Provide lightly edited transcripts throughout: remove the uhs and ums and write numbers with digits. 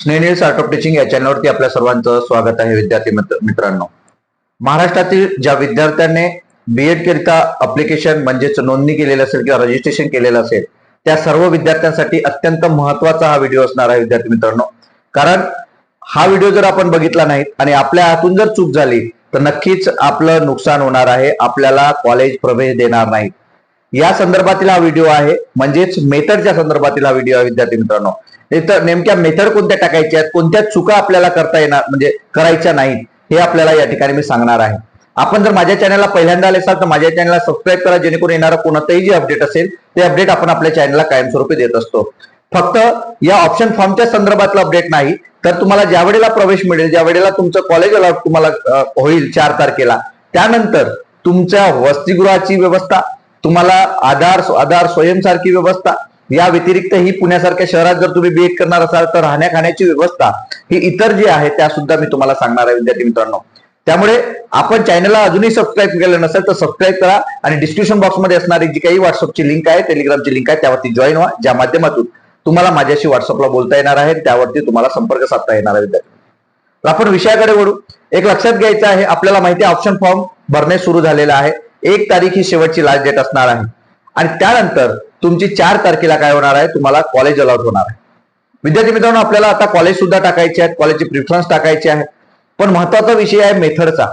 स्नेहनील art of teaching या चॅनलवरती आपल्या सर्वांचं स्वागत आहे. विद्यार्थी मित्रांनो, महाराष्ट्रातील ज्या विद्यार्थ्यांनी बीएड करिता अप्लिकेशन म्हणजेच नोंदणी केलेली असेल किंवा रजिस्ट्रेशन केलेलं असेल त्या सर्व विद्यार्थ्यांसाठी अत्यंत महत्वाचा हा व्हिडिओ असणार आहे विद्यार्थी मित्रांनो. कारण हा व्हिडिओ जर आपण बघितला नाही आणि आपल्या हातून जर चूक झाली तर नक्कीच आपलं नुकसान होणार आहे, आपल्याला कॉलेज प्रवेश देणार नाही. या संदर्भातील हा व्हिडिओ आहे, म्हणजेच मेथडच्या संदर्भातील हा व्हिडिओ आहे विद्यार्थी मित्रांनो. तर नेमक्या मेथड कोणत्या टाकायच्या आहेत, कोणत्या चुका आपल्याला करता येणार म्हणजे करायच्या नाहीत हे आपल्याला या ठिकाणी मी सांगणार आहे. आपण जर माझ्या चॅनलला पहिल्यांदा आले असाल तर माझ्या चॅनलला सबस्क्राईब करा, जेणेकरून येणारं कोणतंही जे अपडेट असेल ते अपडेट आपण आपल्या चॅनलला कायमस्वरूपी देत असतो. फक्त या ऑप्शन फॉर्मच्या संदर्भातलं अपडेट नाही, तर तुम्हाला ज्या वेळेला प्रवेश मिळेल, ज्या वेळेला तुमचं कॉलेज अलॉट तुम्हाला होईल 4 तारखेला, त्यानंतर तुमच्या वसतिगृहाची व्यवस्था, तुम्हाला आधार स्वयंसारखी व्यवस्था, या व्यतिरिक्त ही पुण्यासारख्या शहरात जर तुम्ही बीएड करणार असाल तर राहण्या खाण्याची व्यवस्था ही इतर जी आहे त्या सुद्धा मी तुम्हाला सांगणार आहे विद्यार्थी मित्रांनो. त्यामुळे आपण चॅनलला अजूनही सबस्क्राईब केलं नसेल तर सबस्क्राईब करा आणि डिस्क्रिप्शन बॉक्समध्ये असणारी जी काही व्हॉट्सअपची लिंक आहे, टेलिग्रामची लिंक आहे, त्यावरती जॉईन व्हा, ज्या माध्यमातून तुम्हाला माझ्याशी व्हॉट्सअपला बोलता येणार आहे, त्यावरती तुम्हाला संपर्क साधता येणार आहे विद्यार्थी. आपण विषयाकडे वळू. एक लक्षात घ्यायचं आहे, आपल्याला माहिती आहे ऑप्शन फॉर्म भरणे सुरू झालेलं आहे. 1 तारीख ही शेवटची लास्ट डेट असणार आहे आणि त्यानंतर तुमची 4 तारखेला काय होणार आहे, तुम्हाला कॉलेज अलॉट होणार आहे. विद्यार्थी मित्रांनो, आपल्याला आता कॉलेज सुद्धा टाकायचे आहेत, कॉलेजचे प्रिफरन्स टाकायचे आहे, पण महत्वाचा विषय आहे मेथडचा.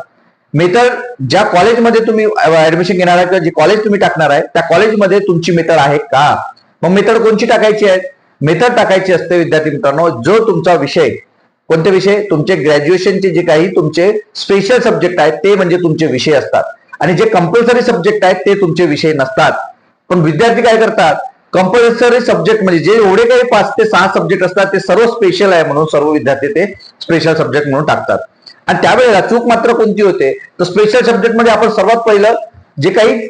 मेथड ज्या कॉलेजमध्ये तुम्ही ऍडमिशन घेणार आहे किंवा जे कॉलेज तुम्ही टाकणार आहे त्या कॉलेजमध्ये तुमची मेथड आहे का. मग मेथड कोणची टाकायची आहे? मेथड टाकायची असते विद्यार्थी मित्रांनो जो तुमचा विषय, कोणते विषय, तुमचे ग्रॅज्युएशनचे जे काही तुमचे स्पेशल सब्जेक्ट आहेत ते म्हणजे तुमचे विषय असतात आणि जे कंपल्सरी सब्जेक्ट आहेत ते तुमचे विषय नसतात. पण विद्यार्थी काय करतात, कंपल्सरी सब्जेक्ट म्हणजे जे एवढे काही 5 ते 6 सब्जेक्ट असतात ते सर्व स्पेशल आहे म्हणून सर्व विद्यार्थी ते स्पेशल सब्जेक्ट म्हणून टाकतात. आणि त्यावेळेला चूक मात्र कोणती होते तर स्पेशल सब्जेक्ट मध्ये आपण सर्वात पहिलं जे काही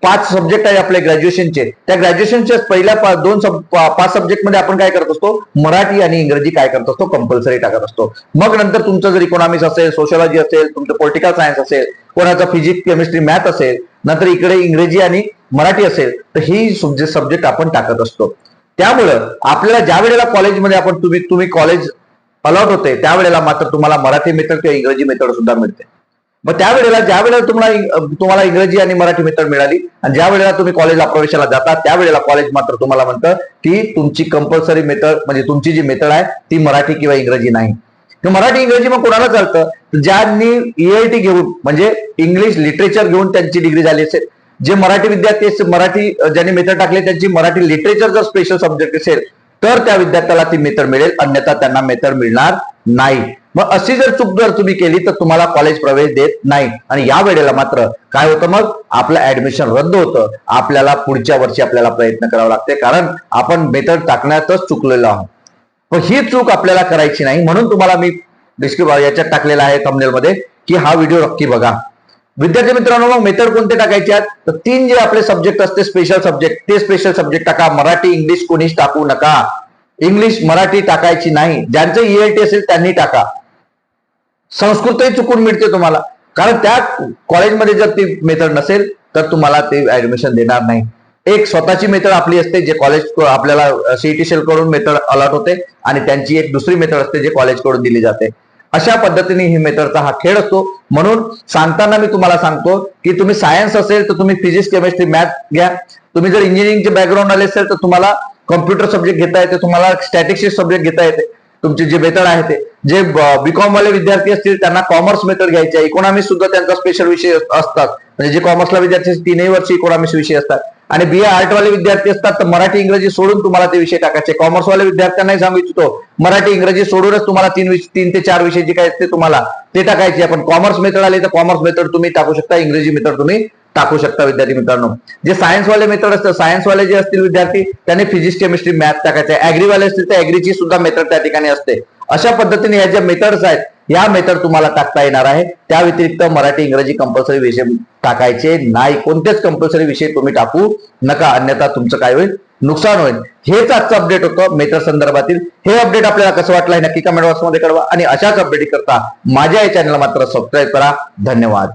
5 सब्जेक्ट आहे आपले ग्रॅज्युएशनचे, त्या ग्रॅज्युएशनच्या पहिल्या 5 सब्जेक्ट मध्ये आपण काय करत असतो, मराठी आणि इंग्रजी काय करत असतो, कंपल्सरी टाकत असतो. मग नंतर तुमचं जर इकॉनॉमिक्स असेल, सोशलॉजी असेल, तुमचं पॉलिटिकल सायन्स असेल, कोणाचा फिजिक्स, केमिस्ट्री, मॅथ असेल, नंतर इकडे इंग्रजी आणि मराठी असेल, तर ही सब्जेक्ट आपण टाकत असतो. त्यामुळं आपल्याला ज्या वेळेला कॉलेजमध्ये आपण तुम्ही कॉलेज अलॉट होते त्यावेळेला मात्र तुम्हाला मराठी मेथड किंवा इंग्रजी मेथड सुद्धा मिळते. मग त्यावेळेला ज्या वेळेला तुम्हाला इंग्रजी आणि मराठी मेथड मिळाली आणि ज्या वेळेला तुम्ही कॉलेजला प्रवेशाला जाता त्यावेळेला कॉलेज मात्र तुम्हाला म्हणतं की तुमची कंपल्सरी मेथड म्हणजे तुमची जी मेथड आहे ती मराठी किंवा इंग्रजी नाही. मराठी इंग्रजी मग कोणाला चालतं, ज्यांनी ELT घेऊन म्हणजे इंग्लिश लिटरेचर घेऊन त्यांची डिग्री झाली असेल, जे मराठी विद्यार्थी मराठी ज्यांनी मेथड टाकले त्यांची मराठी लिटरेचर जर स्पेशल सब्जेक्ट असेल तर त्या विद्यार्थ्याला ती मेथड मिळेल, अन्यथा त्यांना मेथड मिळणार नाही. मग अशी जर चूक जर तुम्ही केली तर तुम्हाला कॉलेज प्रवेश देत नाही आणि या वेळेला मात्र काय होतं, मग आपलं ऍडमिशन रद्द होतं. आपल्याला पुढच्या वर्षी आपल्याला प्रयत्न करावा लागते, कारण आपण मेथड टाकण्यातच चुकलेलो आहोत. पण ही चूक आपल्याला करायची नाही म्हणून तुम्हाला मी याच्यात टाकलेला आहे थंबनेल मध्ये की हा व्हिडिओ नक्की बघा. विद्यार्थी मित्रांनो, मग मेथड कोणते टाकायचे आहेत तर 3 जे आपले सब्जेक्ट असते स्पेशल सब्जेक्ट ते स्पेशल सब्जेक्ट टाका. मराठी इंग्लिश कोणीच टाकू नका, इंग्लिश मराठी टाकायची नाही. ज्यांचं ELT असेल त्यांनी टाका. संस्कृतही चुकून मिळते तुम्हाला, कारण त्या कॉलेजमध्ये जर ती मेथड नसेल तर तुम्हाला ते ऍडमिशन देणार नाही. एक स्वतःची मेथड आपली असते जे कॉलेज आपल्याला CET सेल कडून मेथड अलॉट होते आणि त्यांची एक दुसरी मेथड असते जे कॉलेज कडून दिली जाते. अशा पद्धतीने ही मेथडचा हा खेळ असतो. म्हणून सांगताना मी तुम्हाला सांगतो की तुम्ही सायन्स असेल तर तुम्ही फिजिक्स, केमिस्ट्री, मॅथ घ्या. तुम्ही जर इंजिनिअरिंगचे बॅकग्राऊंड आले असेल तर तुम्हाला कॉम्प्युटर सब्जेक्ट घेता येते, तुम्हाला स्टॅटिस्टिक्स सब्जेक्ट घेता येते. तुमचे जे मेथड आहे ते जे बीकॉम वाले विद्यार्थी असतील त्यांना कॉमर्स मेथड घ्यायची आहे. इकॉनॉमिक्स सुद्धा त्यांचा स्पेशल विषय असतात, म्हणजे जे कॉमर्सला विद्यार्थी 3 वर्ष इकॉनॉमिक्स विषय असतात. आणि BA आर्ट वाले विद्यार्थी असतात तर मराठी इंग्रजी सोडून तुम्हाला ते विषय टाकायचे. कॉमर्स वाले विद्यार्थ्यांनाही सांगू इच्छितो मराठी इंग्रजी सोडूनच तुम्हाला 3 ते 4 विषय जे काय असते तुम्हाला ते टाकायचे. आपण कॉमर्स मेथड आले तर कॉमर्स मेथड तुम्ही टाकू शकता, इंग्रजी मेथड तुम्ही टाकू शकता. विद्यार्थी मित्रांनो, जे सायन्स वाले मेथड असतात, सायन्स वाले जे असतील विद्यार्थी त्यांनी फिजिक्स, केमिस्ट्री, मॅथ टाकायचे. ऍग्री वाले असतील तर ऍग्रीची सुद्धा मेथड त्या ठिकाणी असते. अशा पद्धतीने या ज्या मेथड्स आहेत या मेथड तुम्हाला टाकता येणार आहे. त्या व्यतिरिक्त मराठी इंग्रजी कंपल्सरी विषय टाकायचे नाही. कोणतेच कंपल्सरी विषय तुम्ही टाकू नका, अन्यथा तुमचं काय होईल, नुकसान होईल. हेच आजचं अपडेट होतं मेथड संदर्भातील. हे अपडेट आपल्याला कसं वाटलं हे नक्की कमेंट बॉक्समध्ये कळवा आणि अशाच अपडेट करता माझ्या या चॅनलला मात्र सबस्क्राईब करा. धन्यवाद.